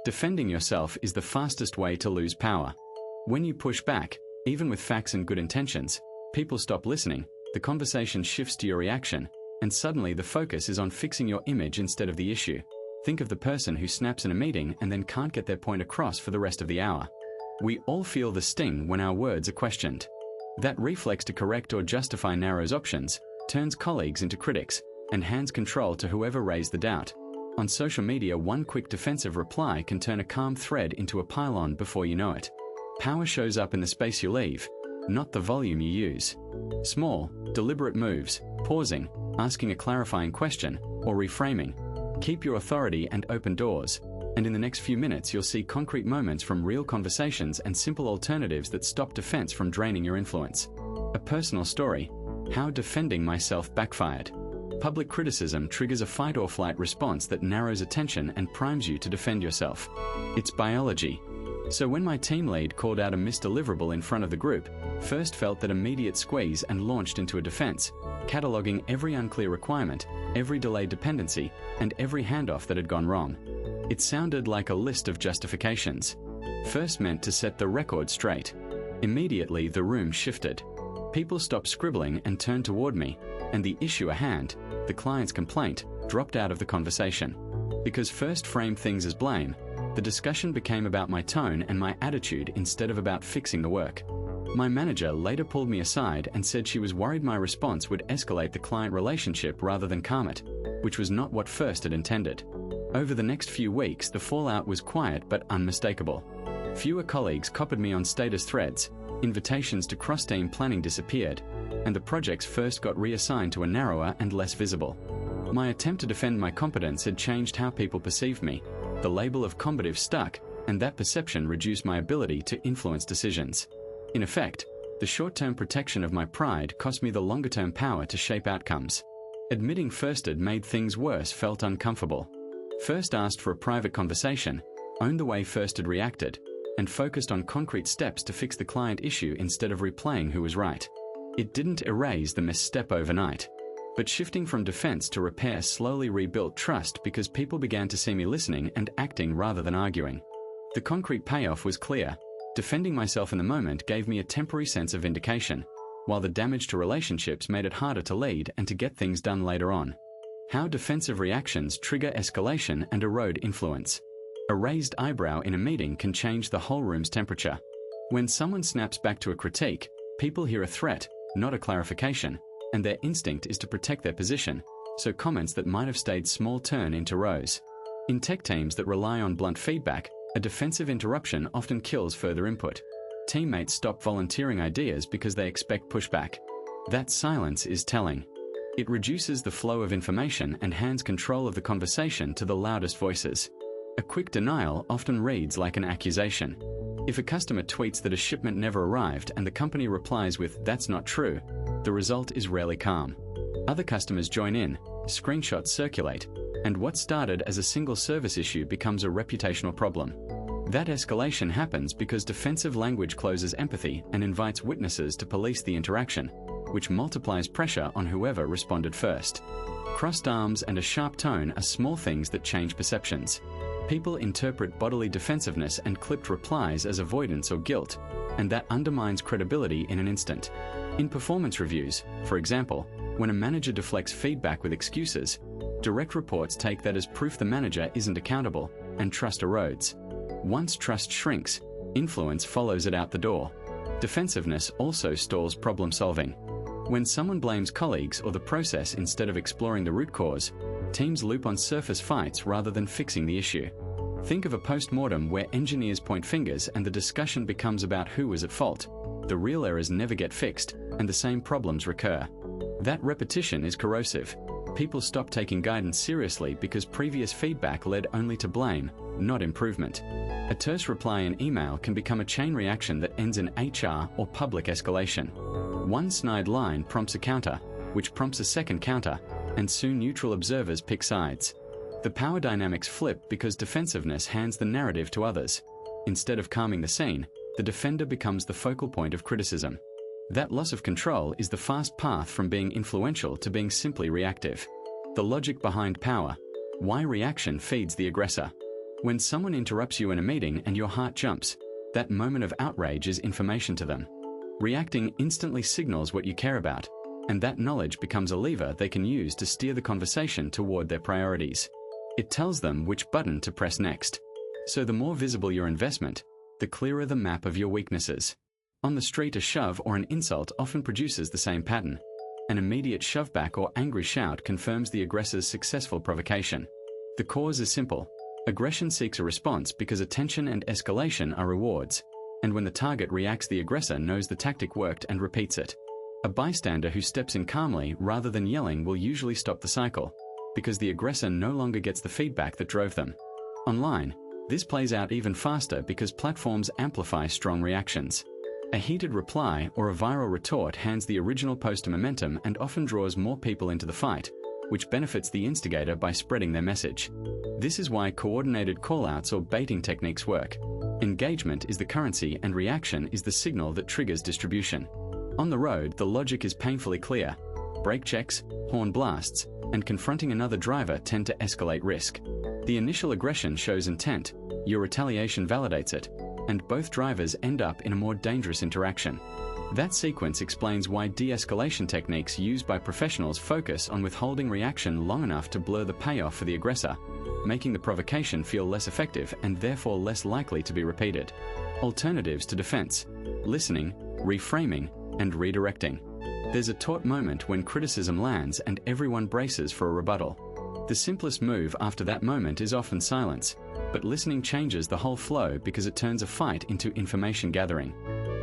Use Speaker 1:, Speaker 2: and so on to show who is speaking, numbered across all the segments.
Speaker 1: Defending yourself is the fastest way to lose power. When you push back, even with facts and good intentions, people stop listening, the conversation shifts to your reaction, and suddenly the focus is on fixing your image instead of the issue. Think of the person who snaps in a meeting and then can't get their point across for the rest of the hour. We all feel the sting when our words are questioned. That reflex to correct or justify narrows options, turns colleagues into critics, and hands control to whoever raised the doubt. On social media, one quick defensive reply can turn a calm thread into a pile-on before you know it. Power shows up in the space you leave, not the volume you use. Small, deliberate moves, pausing, asking a clarifying question, or reframing, keep your authority and open doors, and in the next few minutes you'll see concrete moments from real conversations and simple alternatives that stop defense from draining your influence. A personal story: how defending myself backfired. Public criticism triggers a fight-or-flight response that narrows attention and primes you to defend yourself. It's biology. So when my team lead called out a misdeliverable in front of the group, first felt that immediate squeeze and launched into a defense, cataloging every unclear requirement, every delayed dependency, and every handoff that had gone wrong. It sounded like a list of justifications. First meant to set the record straight. Immediately the room shifted. People stopped scribbling and turned toward me, and the issue at hand, the client's complaint, dropped out of the conversation. Because first framed things as blame, the discussion became about my tone and my attitude instead of about fixing the work. My manager later pulled me aside and said she was worried my response would escalate the client relationship rather than calm it, which was not what first had intended. Over the next few weeks, the fallout was quiet but unmistakable. Fewer colleagues copied me on status threads, invitations to cross-team planning disappeared, and the projects first got reassigned to a narrower and less visible. My attempt to defend my competence had changed how people perceived me. The label of combative stuck, and that perception reduced my ability to influence decisions. In effect, the short-term protection of my pride cost me the longer-term power to shape outcomes. Admitting first had made things worse felt uncomfortable. First asked for a private conversation, owned the way first had reacted, and focused on concrete steps to fix the client issue instead of replaying who was right. It didn't erase the misstep overnight, but shifting from defense to repair slowly rebuilt trust because people began to see me listening and acting rather than arguing. The concrete payoff was clear. Defending myself in the moment gave me a temporary sense of vindication, while the damage to relationships made it harder to lead and to get things done later on. How defensive reactions trigger escalation and erode influence. A raised eyebrow in a meeting can change the whole room's temperature. When someone snaps back to a critique, people hear a threat, not a clarification, and their instinct is to protect their position, so comments that might have stayed small turn into rows. In tech teams that rely on blunt feedback, a defensive interruption often kills further input. Teammates stop volunteering ideas because they expect pushback. That silence is telling. It reduces the flow of information and hands control of the conversation to the loudest voices. A quick denial often reads like an accusation. If a customer tweets that a shipment never arrived and the company replies with "that's not true," the result is rarely calm. Other customers join in, screenshots circulate, and what started as a single service issue becomes a reputational problem. That escalation happens because defensive language closes empathy and invites witnesses to police the interaction, which multiplies pressure on whoever responded first. Crossed arms and a sharp tone are small things that change perceptions. People interpret bodily defensiveness and clipped replies as avoidance or guilt, and that undermines credibility in an instant. In performance reviews, for example, when a manager deflects feedback with excuses, direct reports take that as proof the manager isn't accountable, and trust erodes. Once trust shrinks, influence follows it out the door. Defensiveness also stalls problem solving. When someone blames colleagues or the process instead of exploring the root cause, teams loop on surface fights rather than fixing the issue. Think of a post-mortem where engineers point fingers and the discussion becomes about who was at fault. The real errors never get fixed, and the same problems recur. That repetition is corrosive. People stop taking guidance seriously because previous feedback led only to blame, not improvement. A terse reply in email can become a chain reaction that ends in HR or public escalation. One snide line prompts a counter, which prompts a second counter, and soon neutral observers pick sides. The power dynamics flip because defensiveness hands the narrative to others. Instead of calming the scene, the defender becomes the focal point of criticism. That loss of control is the fast path from being influential to being simply reactive. The logic behind power: why reaction feeds the aggressor. When someone interrupts you in a meeting and your heart jumps, that moment of outrage is information to them. Reacting instantly signals what you care about, and that knowledge becomes a lever they can use to steer the conversation toward their priorities. It tells them which button to press next. So the more visible your investment, the clearer the map of your weaknesses. On the street, a shove or an insult often produces the same pattern. An immediate shove back or angry shout confirms the aggressor's successful provocation. The cause is simple. Aggression seeks a response because attention and escalation are rewards, and when the target reacts, the aggressor knows the tactic worked and repeats it. A bystander who steps in calmly rather than yelling will usually stop the cycle, because the aggressor no longer gets the feedback that drove them. Online, this plays out even faster because platforms amplify strong reactions. A heated reply or a viral retort hands the original poster momentum and often draws more people into the fight, which benefits the instigator by spreading their message. This is why coordinated callouts or baiting techniques work. Engagement is the currency and reaction is the signal that triggers distribution. On the road, the logic is painfully clear. Brake checks, horn blasts, and confronting another driver tend to escalate risk. The initial aggression shows intent, your retaliation validates it, and both drivers end up in a more dangerous interaction. That sequence explains why de-escalation techniques used by professionals focus on withholding reaction long enough to blur the payoff for the aggressor, making the provocation feel less effective and therefore less likely to be repeated. Alternatives to defense: listening, reframing, and redirecting. There's a taut moment when criticism lands and everyone braces for a rebuttal. The simplest move after that moment is often silence, but listening changes the whole flow because it turns a fight into information gathering.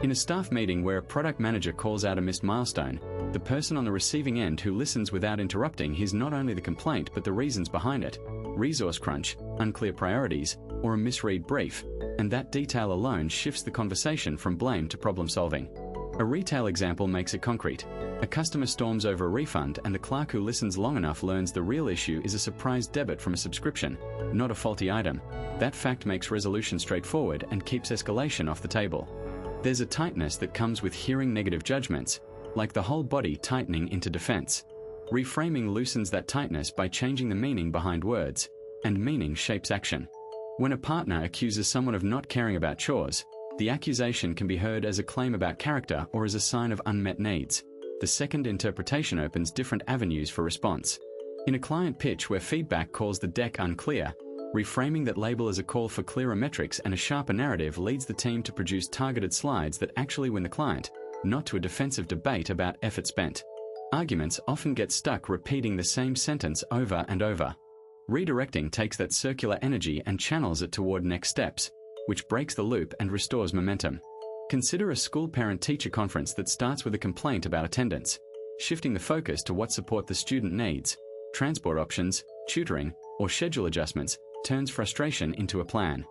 Speaker 1: In a staff meeting where a product manager calls out a missed milestone, the person on the receiving end who listens without interrupting hears not only the complaint but the reasons behind it: resource crunch, unclear priorities, or a misread brief, and that detail alone shifts the conversation from blame to problem solving. A retail example makes it concrete. A customer storms over a refund and the clerk who listens long enough learns the real issue is a surprise debit from a subscription, not a faulty item. That fact makes resolution straightforward and keeps escalation off the table. There's a tightness that comes with hearing negative judgments, like the whole body tightening into defense. Reframing loosens that tightness by changing the meaning behind words, and meaning shapes action. When a partner accuses someone of not caring about chores, the accusation can be heard as a claim about character or as a sign of unmet needs. The second interpretation opens different avenues for response. In a client pitch where feedback calls the deck unclear, reframing that label as a call for clearer metrics and a sharper narrative leads the team to produce targeted slides that actually win the client, not to a defensive debate about effort spent. Arguments often get stuck repeating the same sentence over and over. Redirecting takes that circular energy and channels it toward next steps, which breaks the loop and restores momentum. Consider a school parent-teacher conference that starts with a complaint about attendance. Shifting the focus to what support the student needs, transport options, tutoring, or schedule adjustments, turns frustration into a plan.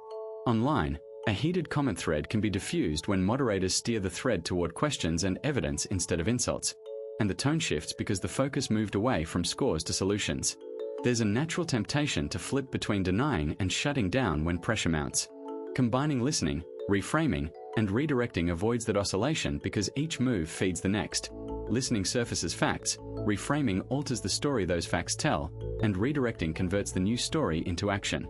Speaker 1: Online, a heated comment thread can be diffused when moderators steer the thread toward questions and evidence instead of insults, and the tone shifts because the focus moved away from scores to solutions. There's a natural temptation to flip between denying and shutting down when pressure mounts. Combining listening, reframing, and redirecting avoids that oscillation because each move feeds the next. Listening surfaces facts, reframing alters the story those facts tell, and redirecting converts the new story into action.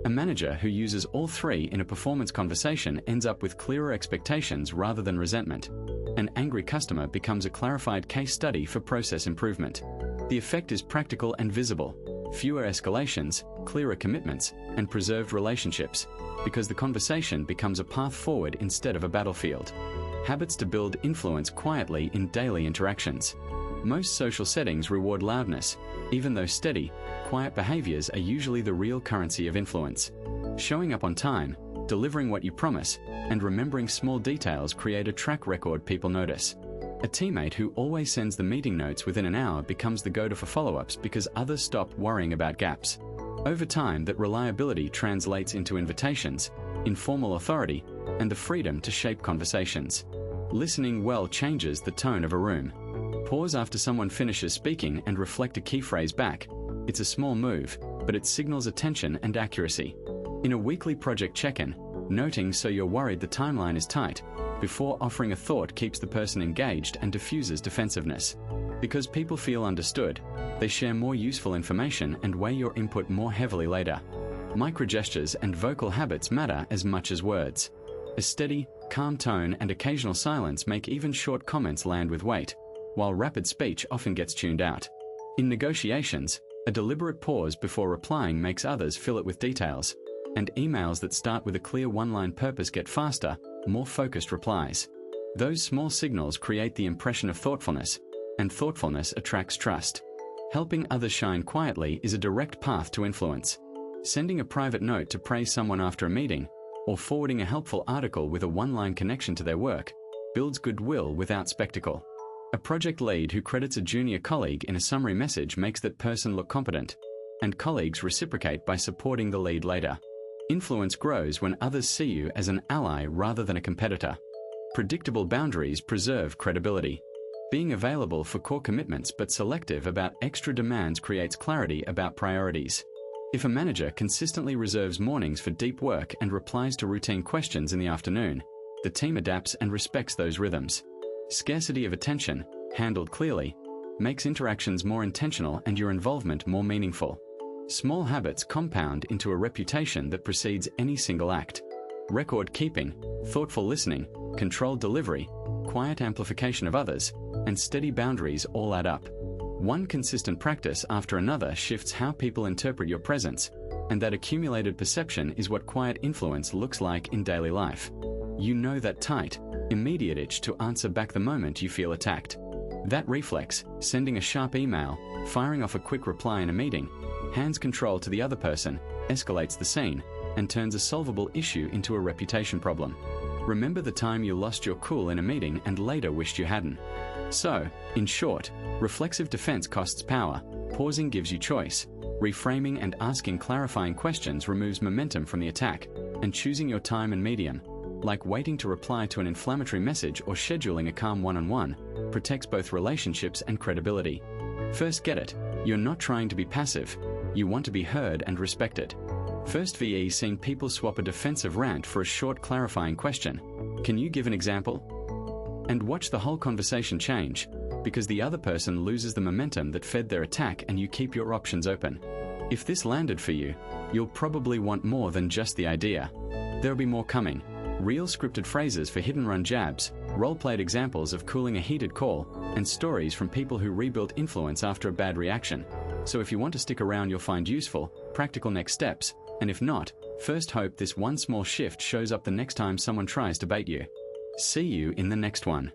Speaker 1: A manager who uses all three in a performance conversation ends up with clearer expectations rather than resentment. An angry customer becomes a clarified case study for process improvement. The effect is practical and visible: fewer escalations, clearer commitments, and preserved relationships, because the conversation becomes a path forward instead of a battlefield. Habits to build influence quietly in daily interactions. Most social settings reward loudness, even though steady, quiet behaviors are usually the real currency of influence. Showing up on time, delivering what you promise, and remembering small details create a track record people notice. A teammate who always sends the meeting notes within an hour becomes the go-to for follow-ups because others stop worrying about gaps. Over time, that reliability translates into invitations, informal authority, and the freedom to shape conversations. Listening well changes the tone of a room. Pause after someone finishes speaking and reflect a key phrase back. It's a small move, but it signals attention and accuracy. In a weekly project check-in, noting so you're worried the timeline is tight before offering a thought keeps the person engaged and diffuses defensiveness. Because people feel understood, they share more useful information and weigh your input more heavily later. Microgestures and vocal habits matter as much as words. A steady, calm tone and occasional silence make even short comments land with weight, while rapid speech often gets tuned out. In negotiations, a deliberate pause before replying makes others fill it with details, and emails that start with a clear one-line purpose get faster, more focused replies. Those small signals create the impression of thoughtfulness, and thoughtfulness attracts trust. Helping others shine quietly is a direct path to influence. Sending a private note to praise someone after a meeting, or forwarding a helpful article with a one-line connection to their work, builds goodwill without spectacle. A project lead who credits a junior colleague in a summary message makes that person look competent, and colleagues reciprocate by supporting the lead later. Influence grows when others see you as an ally rather than a competitor. Predictable boundaries preserve credibility. Being available for core commitments but selective about extra demands creates clarity about priorities. If a manager consistently reserves mornings for deep work and replies to routine questions in the afternoon, the team adapts and respects those rhythms. Scarcity of attention, handled clearly, makes interactions more intentional and your involvement more meaningful. Small habits compound into a reputation that precedes any single act. Record keeping, thoughtful listening, controlled delivery, quiet amplification of others, and steady boundaries all add up. One consistent practice after another shifts how people interpret your presence, and that accumulated perception is what quiet influence looks like in daily life. You know that tight, immediate itch to answer back the moment you feel attacked. That reflex, sending a sharp email, firing off a quick reply in a meeting, hands control to the other person, escalates the scene, and turns a solvable issue into a reputation problem. Remember the time you lost your cool in a meeting and later wished you hadn't. So, in short, reflexive defense costs power, pausing gives you choice, reframing and asking clarifying questions removes momentum from the attack, and choosing your time and medium, like waiting to reply to an inflammatory message or scheduling a calm one-on-one, protects both relationships and credibility. First, get it. You're not trying to be passive. You want to be heard and respected. First VE seen people swap a defensive rant for a short clarifying question. Can you give an example? And watch the whole conversation change, because the other person loses the momentum that fed their attack and you keep your options open. If this landed for you, you'll probably want more than just the idea. There'll be more coming. Real scripted phrases for hit-and-run jabs, role-played examples of cooling a heated call, and stories from people who rebuilt influence after a bad reaction. So if you want to stick around, you'll find useful, practical next steps, and if not, first hope this one small shift shows up the next time someone tries to bait you. See you in the next one.